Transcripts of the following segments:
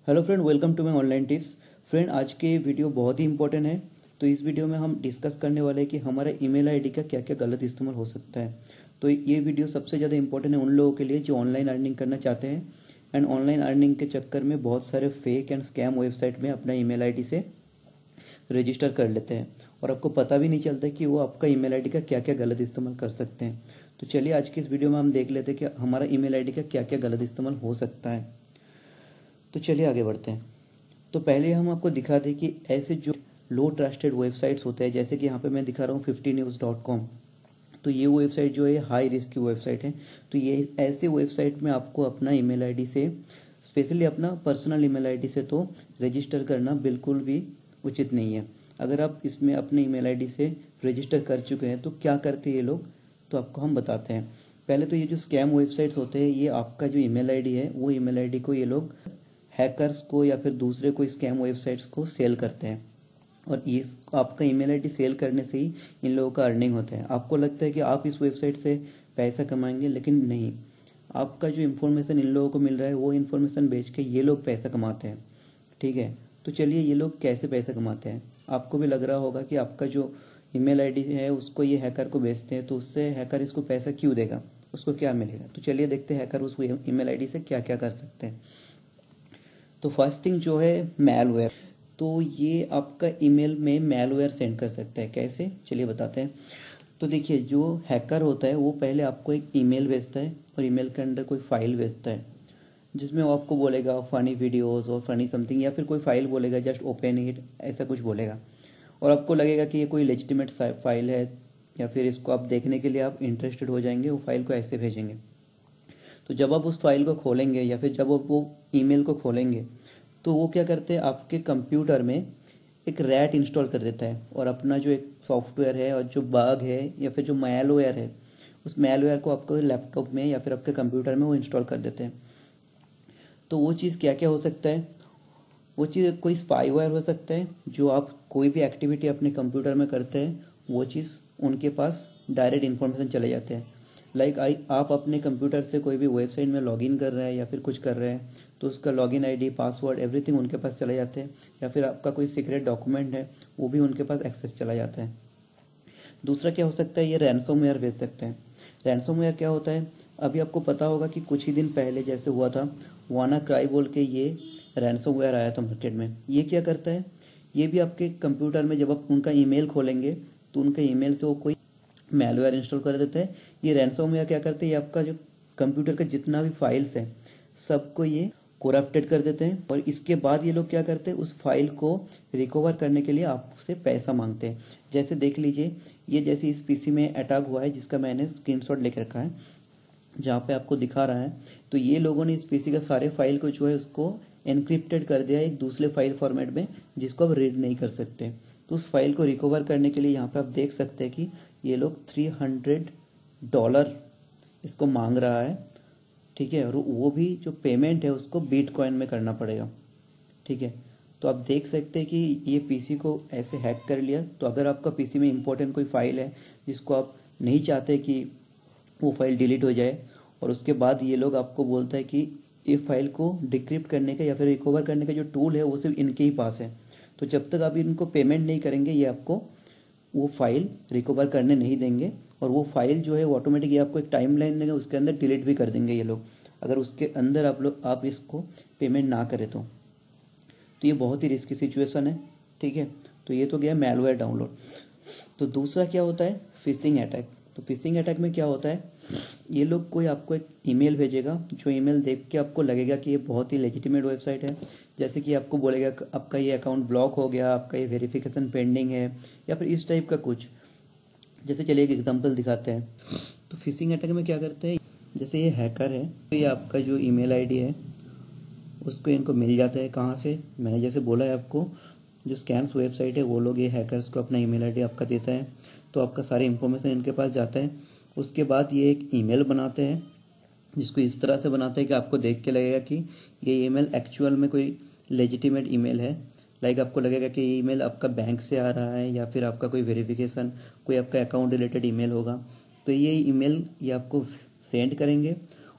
Hello friend, welcome to my online tips. Friend, आज के video बहुत ही इंपॉर्टेंट है। तो इस वीडियो में हम डिस्कस करने वाले हैं कि हमारा ईमेल आईडी का क्या क्या गलत इस्तेमाल हो सकता है। तो ये वीडियो सबसे ज़्यादा इंपॉर्टेंट है उन लोगों के लिए जो ऑनलाइन अर्निंग करना चाहते हैं एंड ऑनलाइन अर्निंग के चक्कर में बहुत सारे फेक एंड स्कैम वेबसाइट में अपना ईमेल आईडी से रजिस्टर कर लेते हैं और आपको पता भी नहीं चलता कि वो आपका ईमेल आईडी का क्या क्या गलत इस्तेमाल कर सकते हैं। तो चलिए आज के इस वीडियो में हम देख लेते हैं कि हमारा ईमेल आईडी का क्या क्या गलत इस्तेमाल हो सकता है। तो चलिए आगे बढ़ते हैं। तो पहले हम आपको दिखा दें कि ऐसे जो लो ट्रस्टेड वेबसाइट्स होते हैं, जैसे कि यहाँ पे मैं दिखा रहा हूँ 50news.com। तो ये वेबसाइट जो है हाई रिस्क की वेबसाइट है। तो ये ऐसे वेबसाइट में आपको अपना ईमेल आईडी से, स्पेशली अपना पर्सनल ईमेल आईडी से तो रजिस्टर करना बिल्कुल भी उचित नहीं है। अगर आप इसमें अपने ईमेल आईडी से रजिस्टर कर चुके हैं तो क्या करते हैं ये लोग, तो आपको हम बताते हैं। पहले तो ये जो स्कैम वेबसाइट्स होते हैं, ये आपका जो ईमेल आईडी है वो ईमेल आईडी को ये लोग हैकर्स को या फिर दूसरे कोई स्कैम वेबसाइट्स को सेल करते हैं और ये आपका ईमेल आईडी सेल करने से ही इन लोगों का अर्निंग होता है। आपको लगता है कि आप इस वेबसाइट से पैसा कमाएंगे, लेकिन नहीं। आपका जो इन्फॉर्मेशन इन लोगों को मिल रहा है वो इन्फॉर्मेशन बेच के ये लोग पैसा कमाते हैं। ठीक है, तो चलिए ये लोग कैसे पैसा कमाते हैं। आपको भी लग रहा होगा कि आपका जो ईमेल आईडी है उसको ये हैकर को बेचते हैं, तो उससे हैकर इसको पैसा क्यों देगा, उसको क्या मिलेगा। तो चलिए देखते हैं हैकर उस ईमेल आईडी से क्या क्या कर सकते हैं। तो फर्स्ट थिंग जो है मैलवेयर। तो ये आपका ईमेल में मैलवेयर सेंड कर सकता है। कैसे, चलिए बताते हैं। तो देखिए, जो हैकर होता है वो पहले आपको एक ईमेल भेजता है और ईमेल के अंदर कोई फाइल भेजता है जिसमें वो आपको बोलेगा फनी वीडियोस और फनी समथिंग, या फिर कोई फाइल बोलेगा जस्ट ओपन इट, ऐसा कुछ बोलेगा। और आपको लगेगा कि ये कोई लेजिटिमेट फाइल है या फिर इसको आप देखने के लिए आप इंटरेस्टेड हो जाएंगे, वो फाइल को ऐसे भेजेंगे। तो जब आप उस फाइल को खोलेंगे या फिर जब आप वो ईमेल को खोलेंगे तो वो क्या करते हैं, आपके कंप्यूटर में एक रैट इंस्टॉल कर देता है और अपना जो एक सॉफ्टवेयर है और जो बग है या फिर जो मैलवेयर है, उस मैलवेयर को आपके लैपटॉप में या फिर आपके कंप्यूटर में वो इंस्टॉल कर देते हैं। तो वो चीज़ क्या क्या हो सकता है, वो चीज़ कोई स्पाईवेयर हो सकता है। जो आप कोई भी एक्टिविटी अपने कंप्यूटर में करते हैं वो चीज़ उनके पास डायरेक्ट इन्फॉर्मेशन चले जाते हैं। लाइक आप अपने कंप्यूटर से कोई भी वेबसाइट में लॉगिन कर रहे हैं या फिर कुछ कर रहे हैं तो उसका लॉगिन आईडी, पासवर्ड, एवरीथिंग उनके पास चले जाते हैं। या फिर आपका कोई सीक्रेट डॉक्यूमेंट है वो भी उनके पास एक्सेस चला जाता है। दूसरा क्या हो सकता है, ये रैंसमवेयर भेज सकते हैं। रैंसमवेयर क्या होता है, अभी आपको पता होगा कि कुछ ही दिन पहले जैसे हुआ था वाना क्राई बोल के ये रैंसमवेयर आया था मार्केट में। ये क्या करता है, ये भी आपके कंप्यूटर में जब आप उनका ईमेल खोलेंगे तो उनका ईमेल से वो कोई मैलवेयर इंस्टॉल कर देते हैं। ये रैंसमवेयर क्या करते हैं, ये आपका जो कंप्यूटर का जितना भी फाइल्स है सबको ये कोरप्टेड कर देते हैं और इसके बाद ये लोग क्या करते हैं, उस फाइल को रिकवर करने के लिए आपसे पैसा मांगते हैं। जैसे देख लीजिए, ये जैसे इस पीसी में अटैक हुआ है जिसका मैंने स्क्रीनशॉट लेकर रखा है, जहाँ पे आपको दिखा रहा है। तो ये लोगों ने इस पीसी का सारे फाइल को जो है उसको एनक्रिप्टेड कर दिया है एक दूसरे फाइल फॉर्मेट में, जिसको आप रीड नहीं कर सकते। तो उस फाइल को रिकवर करने के लिए यहाँ पे आप देख सकते हैं कि ये लोग $300 इसको मांग रहा है। ठीक है, और वो भी जो पेमेंट है उसको बिटकॉइन में करना पड़ेगा। ठीक है, तो आप देख सकते हैं कि ये पीसी को ऐसे हैक कर लिया। तो अगर आपका पीसी में इंपॉर्टेंट कोई फाइल है जिसको आप नहीं चाहते कि वो फाइल डिलीट हो जाए, और उसके बाद ये लोग आपको बोलता है कि ये फाइल को डिक्रिप्ट करने का या फिर रिकवर करने का जो टूल है वो सिर्फ इनके ही पास है। तो जब तक आप इनको पेमेंट नहीं करेंगे ये आपको वो फाइल रिकवर करने नहीं देंगे, और वो फाइल जो है वो ऑटोमेटिक आपको एक टाइम लाइन देंगे, उसके अंदर डिलीट भी कर देंगे ये लोग, अगर उसके अंदर आप इसको पेमेंट ना करें तो ये बहुत ही रिस्की सिचुएशन है। ठीक है, तो ये तो गया मैलवेयर डाउनलोड। तो दूसरा क्या होता है, फिशिंग अटैक। तो फिशिंग अटैक में क्या होता है, ये लोग कोई आपको एक ईमेल भेजेगा, जो ईमेल देख के आपको लगेगा कि ये बहुत ही लेजिटिमेट वेबसाइट है। जैसे कि आपको बोलेगा आपका ये अकाउंट ब्लॉक हो गया, आपका ये वेरिफिकेशन पेंडिंग है, या फिर इस टाइप का कुछ। जैसे चलिए एक एग्जांपल दिखाते हैं। तो फिशिंग अटैक में क्या करते हैं, जैसे ये हैकर है तो ये आपका जो ईमेल आईडी है उसको इनको मिल जाता है। कहाँ से, मैंने जैसे बोला है आपको, जो स्कैम्स वेबसाइट है वो लोग ये हैकर्स को अपना ईमेल आईडी आपका देता है, तो आपका सारी इन्फॉर्मेशन इनके पास जाता है। उसके बाद ये एक ईमेल बनाते हैं जिसको इस तरह से बनाते हैं कि आपको देख के लगेगा कि ये ईमेल एक्चुअल में कोई लेजिटिमेट ईमेल है। लाइक आपको लगेगा कि ये ईमेल आपका बैंक से आ रहा है या फिर आपका कोई वेरिफिकेशन, कोई आपका अकाउंट रिलेटेड ईमेल होगा। तो ये ईमेल ये आपको सेंड करेंगे,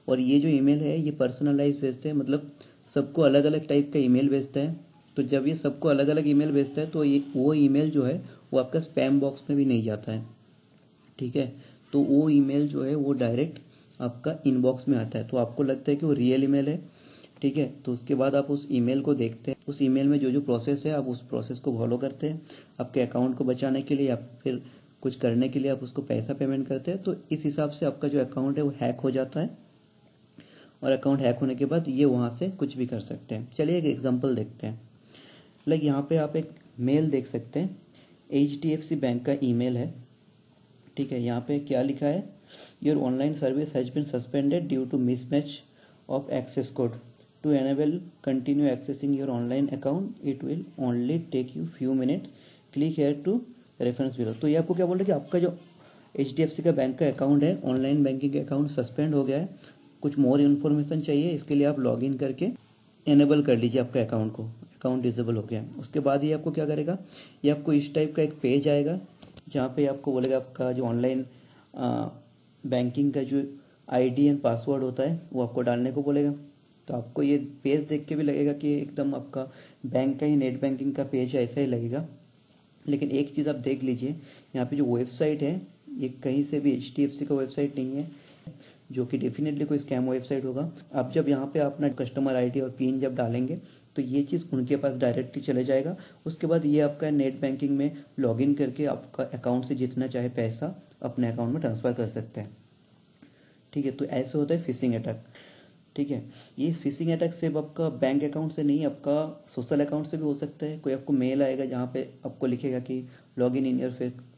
और ये जो ईमेल है ये पर्सनलाइज भेजते हैं, मतलब सबको अलग अलग टाइप का ईमेल भेजता है। तो जब ये सबको अलग अलग ईमेल भेजता है तो ये वो ईमेल जो है वो आपका स्पैम बॉक्स में भी नहीं जाता है, ठीक है। तो वो ईमेल जो है वो डायरेक्ट आपका इनबॉक्स में आता है, तो आपको लगता है कि वो रियल ईमेल है, ठीक है। तो उसके बाद आप उस ईमेल को देखते हैं, उस ईमेल में जो जो प्रोसेस है आप उस प्रोसेस को फॉलो करते हैं। आपके अकाउंट को बचाने के लिए या फिर कुछ करने के लिए आप उसको पैसा पेमेंट करते हैं। तो इस हिसाब से आपका जो अकाउंट है वो हैक हो जाता है, और अकाउंट हैक होने के बाद ये वहाँ से कुछ भी कर सकते हैं। चलिए एक एग्जांपल देखते हैं। लाइक यहाँ पे आप एक मेल देख सकते हैं, HDFC बैंक का ईमेल है, ठीक है। यहाँ पे क्या लिखा है, your online service has been suspended due to mismatch of access code to enable continue accessing your online account it will only take you few minutes, click here to reference below. तो ये आपको क्या बोल रहा है कि आपका जो HDFC का बैंक का अकाउंट है, ऑनलाइन बैंकिंग का अकाउंट सस्पेंड हो गया है, कुछ मोर इन्फॉर्मेशन चाहिए, इसके लिए आप लॉगिन करके एनेबल कर लीजिए आपका अकाउंट को। अकाउंट डिसेबल हो गया है, उसके बाद ये आपको क्या करेगा, ये आपको इस टाइप का एक पेज आएगा जहाँ पे आपको बोलेगा आपका जो ऑनलाइन बैंकिंग का जो ID एंड पासवर्ड होता है वो आपको डालने को बोलेगा। तो आपको ये पेज देख के भी लगेगा कि एकदम आपका बैंक का ही नेट बैंकिंग का पेज है, ऐसा ही लगेगा। लेकिन एक चीज़ आप देख लीजिए, यहाँ पे जो वेबसाइट है ये कहीं से भी HDFC का वेबसाइट नहीं है, जो कि डेफिनेटली कोई स्कैम वेबसाइट होगा। आप जब यहाँ पे अपना कस्टमर ID और पिन जब डालेंगे तो ये चीज़ उनके पास डायरेक्टली चले जाएगा। उसके बाद ये आपका नेट बैंकिंग में लॉगिन करके आपका अकाउंट से जितना चाहे पैसा अपने अकाउंट में ट्रांसफ़र कर सकते हैं, ठीक है। तो ऐसे होता है फिशिंग अटैक, ठीक है। ये फिशिंग अटैक सिर्फ आपका बैंक अकाउंट से नहीं, आपका सोशल अकाउंट से भी हो सकता है। कोई आपको मेल आएगा जहाँ पे आपको लिखेगा कि log in your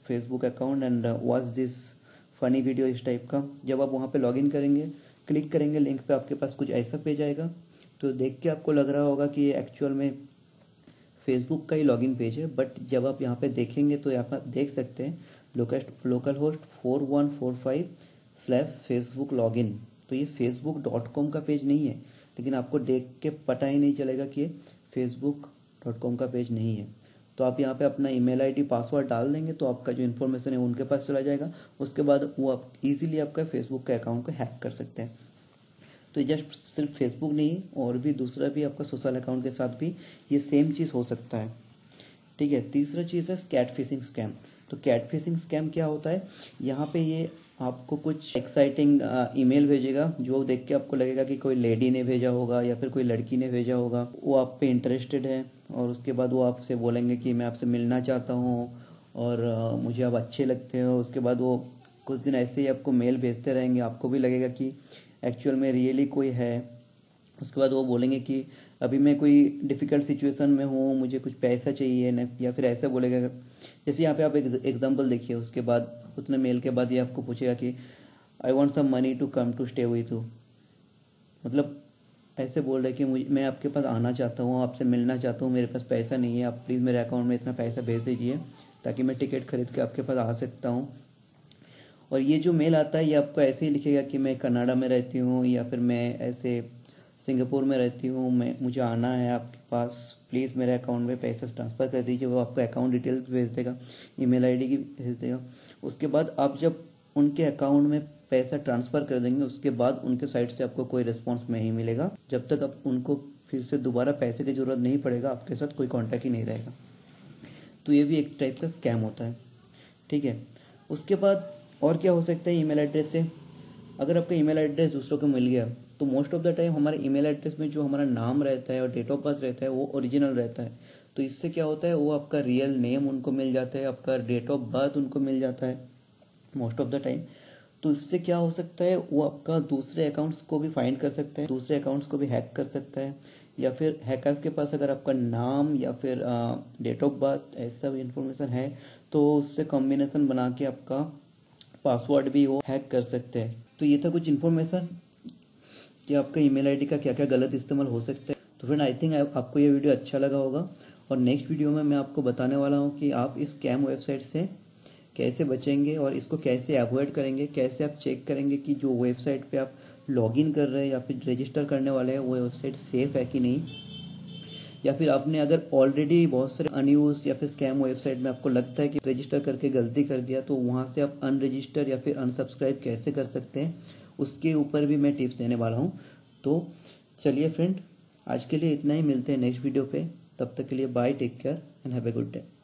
Facebook account and watch this funny video, इस टाइप का। जब आप वहाँ पे लॉगिन करेंगे, क्लिक करेंगे लिंक पे, आपके पास कुछ ऐसा पेज आएगा। तो देख के आपको लग रहा होगा कि ये एक्चुअल में फेसबुक का ही लॉगिन पेज है, बट जब आप यहाँ पे देखेंगे तो यहाँ पर आप देख सकते हैं लोकल होस्ट 4145/फेसबुक लॉगिन। तो ये facebook.com का पेज नहीं है, लेकिन आपको देख के पता ही नहीं चलेगा कि ये facebook.com का पेज नहीं है। तो आप यहाँ पे अपना ईमेल ID पासवर्ड डाल देंगे तो आपका जो इन्फॉर्मेशन है उनके पास चला जाएगा। उसके बाद वो आप इजीली आपका फेसबुक के अकाउंट को हैक कर सकते हैं। तो जस्ट सिर्फ फेसबुक नहीं, और भी दूसरा भी आपका सोशल अकाउंट के साथ भी ये सेम चीज़ हो सकता है, ठीक है। तीसरा चीज़ है कैट फिशिंग स्कैम। तो कैट फिशिंग स्कैम क्या होता है, यहाँ पे ये आपको कुछ एक्साइटिंग ईमेल भेजेगा जो देख के आपको लगेगा कि कोई लेडी ने भेजा होगा या फिर कोई लड़की ने भेजा होगा, वो आप पे इंटरेस्टेड है, और उसके बाद वो आपसे बोलेंगे कि मैं आपसे मिलना चाहता हूँ और मुझे आप अच्छे लगते हो। उसके बाद वो कुछ दिन ऐसे ही आपको मेल भेजते रहेंगे, आपको भी लगेगा कि एक्चुअल में रियली कोई है। उसके बाद वो बोलेंगे कि अभी मैं कोई डिफ़िकल्ट सिचुएशन में हूँ, मुझे कुछ पैसा चाहिए न, या फिर ऐसा बोलेगा। जैसे यहाँ पे आप एक एग्जांपल देखिए, उसके बाद उतने मेल के बाद ये आपको पूछेगा कि I want some money to come to stay with you. मतलब ऐसे बोल रहे कि मुझे, मैं आपके पास आना चाहता हूँ, आपसे मिलना चाहता हूँ, मेरे पास पैसा नहीं है, आप प्लीज़ मेरे अकाउंट में इतना पैसा भेज दीजिए ताकि मैं टिकट खरीद के आपके पास आ सकता हूँ। और ये जो मेल आता है ये आपको ऐसे ही लिखेगा कि मैं कनाडा में रहती हूँ या फिर मैं ऐसे सिंगापुर में रहती हूँ, मुझे आना है आपके पास, प्लीज़ मेरे अकाउंट में पैसा ट्रांसफ़र कर दीजिए। वो आपको अकाउंट डिटेल्स भेज देगा, ईमेल ID की भेज देगा। उसके बाद आप जब उनके अकाउंट में पैसा ट्रांसफ़र कर देंगे, उसके बाद उनके साइड से आपको कोई रिस्पॉन्स नहीं मिलेगा जब तक आप उनको फिर से दोबारा पैसे की ज़रूरत नहीं पड़ेगा, आपके साथ कोई कॉन्टैक्ट ही नहीं रहेगा। तो ये भी एक टाइप का स्कैम होता है, ठीक है। उसके बाद और क्या हो सकता है ईमेल एड्रेस से, अगर आपका ईमेल एड्रेस दूसरों को मिल गया तो मोस्ट ऑफ द टाइम हमारे ईमेल एड्रेस में जो हमारा नाम रहता है और डेट ऑफ बर्थ रहता है वो ओरिजिनल रहता है। तो इससे क्या होता है, वो आपका रियल नेम उनको मिल जाता है, आपका डेट ऑफ बर्थ उनको मिल जाता है मोस्ट ऑफ द टाइम। तो इससे क्या हो सकता है, वो आपका दूसरे अकाउंट्स को भी फाइंड कर सकता है, दूसरे अकाउंट्स को भी हैक कर सकता है, या फिर हैकर्स के पास अगर आपका नाम या फिर डेट ऑफ बर्थ ऐसा भी इंफॉर्मेशन है तो उससे कॉम्बिनेशन बना के आपका पासवर्ड भी वो हैक कर सकते हैं। तो ये था कुछ इन्फॉर्मेशन कि आपका ईमेल ID का क्या क्या गलत इस्तेमाल हो सकता है। तो फ्रेंड आई थिंक आपको ये वीडियो अच्छा लगा होगा, और नेक्स्ट वीडियो में मैं आपको बताने वाला हूँ कि आप इस स्कैम वेबसाइट से कैसे बचेंगे और इसको कैसे अवॉइड करेंगे, कैसे आप चेक करेंगे कि जो वेबसाइट पे आप लॉगिन कर रहे हैं या फिर रजिस्टर करने वाले हैं वो वेबसाइट सेफ़ है कि नहीं, या फिर आपने अगर ऑलरेडी बहुत सारे अनयूज या फिर स्कैम वेबसाइट में आपको लगता है कि रजिस्टर करके गलती कर दिया, तो वहाँ से आप अनरजिस्टर या फिर अनसब्सक्राइब कैसे कर सकते हैं, उसके ऊपर भी मैं टिप्स देने वाला हूँ। तो चलिए फ्रेंड, आज के लिए इतना ही, मिलते हैं नेक्स्ट वीडियो पे। तब तक के लिए bye, take care and have a good day.